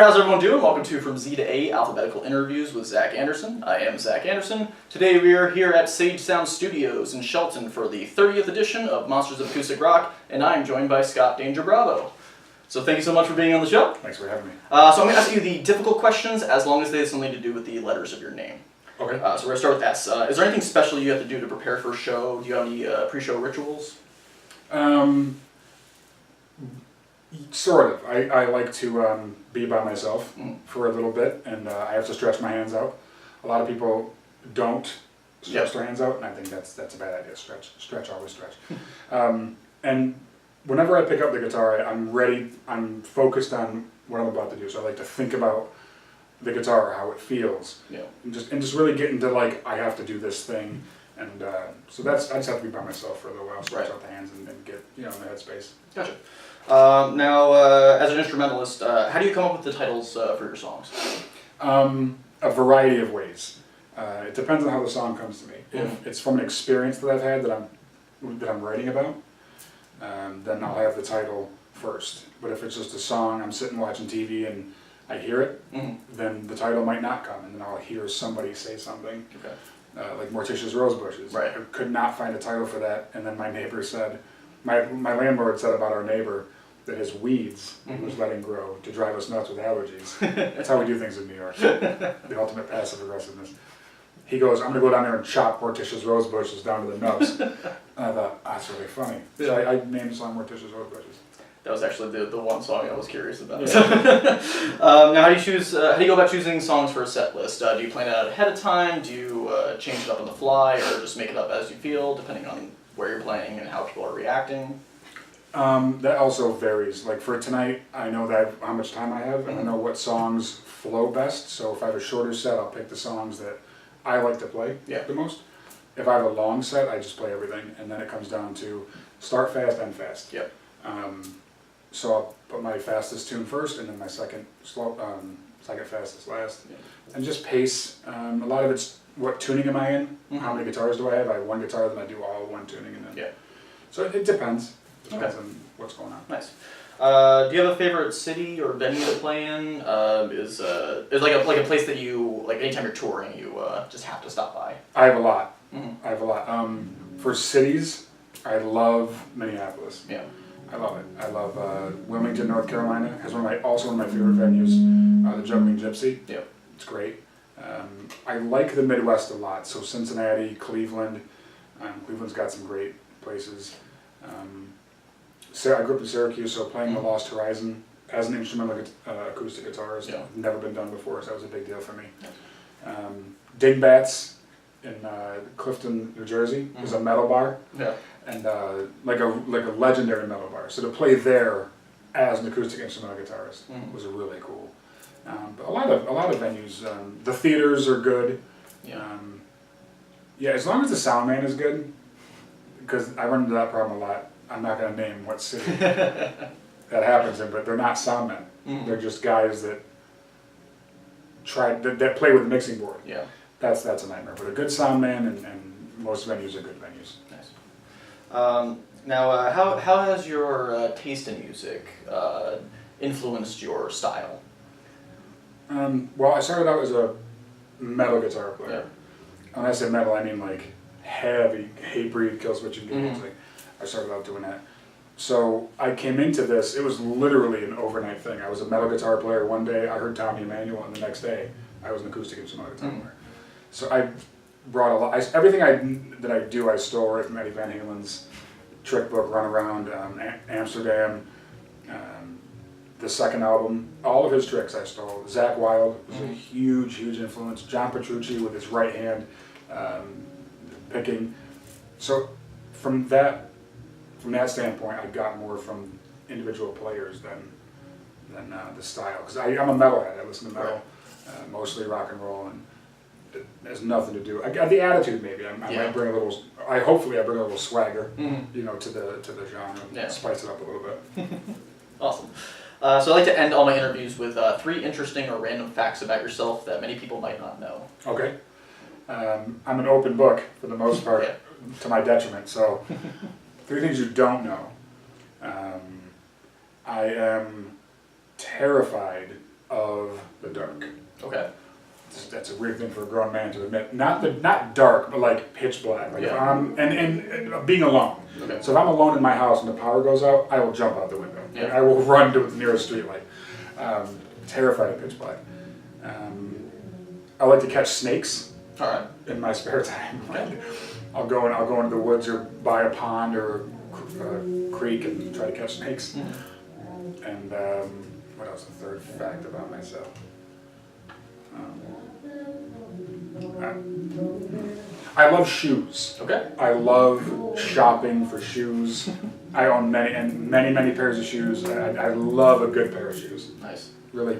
Alright, how's everyone doing? Welcome to From Z to A Alphabetical Interviews with Zach Andersen. I am Zach Andersen. Today we are here at Sage Sound Studios in Shelton for the 30th edition of Monsters of Acoustic Rock, and I am joined by Scott Deandra Bravo. So thank you so much for being on the show. Thanks for having me. So I'm going to ask you the difficult questions as long as they have something to do with the letters of your name. Okay. So we're going to start with S. Is there anything special you have to do to prepare for a show? Do you have any pre-show rituals? Sort of. I like to be by myself for a little bit, and I have to stretch my hands out. A lot of people don't stretch their hands out, and I think that's a bad idea. Stretch, always stretch. And whenever I pick up the guitar, I'm ready. I'm focused on what I'm about to do. So I like to think about the guitar, how it feels, and just really get into like I have to do this thing, and so I just have to be by myself for a little while, stretch out the hands, and get in the headspace. Gotcha. Now, as an instrumentalist, how do you come up with the titles for your songs? A variety of ways. It depends on how the song comes to me. If it's from an experience that I've had that I'm writing about, then I'll have the title first. But if it's just a song, I'm sitting watching TV and I hear it, then the title might not come, and then I'll hear somebody say something. Okay. Like Morticia's Rosebushes. Right. I could not find a title for that, and then my neighbor said, my landlord said about our neighbor that his weeds he was letting grow to drive us nuts with allergies. That's how we do things in New York. The ultimate passive aggressiveness. He goes, I'm going to go down there and chop Morticia's Rosebushes down to the nubs. And I thought, that's really funny. So I named the song Morticia's Rosebushes. That was actually the one song I was curious about. Yeah. Now, how do you go about choosing songs for a set list? Do you plan it out ahead of time? Do you change it up on the fly, or just make it up as you feel, depending on where you're playing and how people are reacting? That also varies. Like for tonight, I know how much time I have, and I know what songs flow best. So if I have a shorter set, I'll pick the songs that I like to play the most. If I have a long set, I just play everything, and then it comes down to start fast, end fast. Yep. So I'll put my fastest tune first, and then my second fastest last, and just pace. A lot of it's what tuning am I in? How many guitars do I have? I have one guitar, then I do all one tuning, and then so it depends. Depends on what's going on. Nice. Do you have a favorite city or venue to play in? Is like a place that you like anytime you're touring you just have to stop by? I have a lot. I have a lot. For cities, I love Minneapolis. Yeah. I love it. I love Wilmington, North Carolina. Has one of my favorite venues. The Juggling Gypsy. Yep. It's great. I like the Midwest a lot. So Cincinnati, Cleveland. Cleveland's got some great places. I grew up in Syracuse, so playing the Lost Horizon as an instrumental acoustic guitar has never been done before, so that was a big deal for me. Dingbats in Clifton, New Jersey is a metal bar, and like a legendary metal bar. So to play there as an acoustic instrumental guitarist was really cool. But a lot of venues, the theaters are good. As long as the sound man is good, because I run into that problem a lot. I'm not going to name what city that happens in, but they're not sound men. They're just guys that that play with the mixing board. Yeah, that's a nightmare. But a good sound man and most venues are good venues. Nice. Now, how has your taste in music influenced your style? Well, I started out as a metal guitar player. When I say metal, I mean like heavy, Hatebreed, Killswitch Engage. I started out doing that. So I came into this, it was literally an overnight thing. I was a metal guitar player one day, I heard Tommy Emmanuel, and the next day I was an acoustic instrumental guitar player. So I brought a lot, everything that I do, I stole right from Eddie Van Halen's Trick Book, Run Around, Amsterdam, the second album, all of his tricks I stole. Zach Wild was a huge, huge influence. John Petrucci with his right hand picking. So from that standpoint, I got more from individual players than the style. Because I'm a metalhead. I listen to metal, mostly rock and roll, and it has nothing to do. I got the attitude maybe. I might bring a little. Hopefully I bring a little swagger, to the genre, spice it up a little bit. Awesome. So I like to end all my interviews with 3 interesting or random facts about yourself that many people might not know. Okay. I'm an open book for the most part, to my detriment. So, 3 things you don't know. I am terrified of the dark. Okay. That's a weird thing for a grown man to admit. Not dark, but like pitch black. Like if I'm and being alone. Okay. So if I'm alone in my house and the power goes out, I will jump out the window. Yeah. I will run to the nearest street light. Terrified of pitch black. I like to catch snakes. All right. In my spare time. Okay. I'll go into the woods or by a pond or a creek and try to catch snakes. Mm-hmm. And what else? The third fact about myself. I love shoes. Okay. I love shopping for shoes. I own many pairs of shoes. I love a good pair of shoes. Nice. Really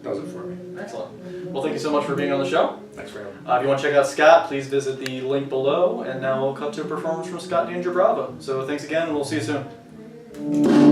does it for me. Excellent. Well, thank you so much for being on the show. Thanks for having me. If you want to check out Scott, please visit the link below. And now we'll cut to a performance from Scott Deandra Bravo. So thanks again, and we'll see you soon.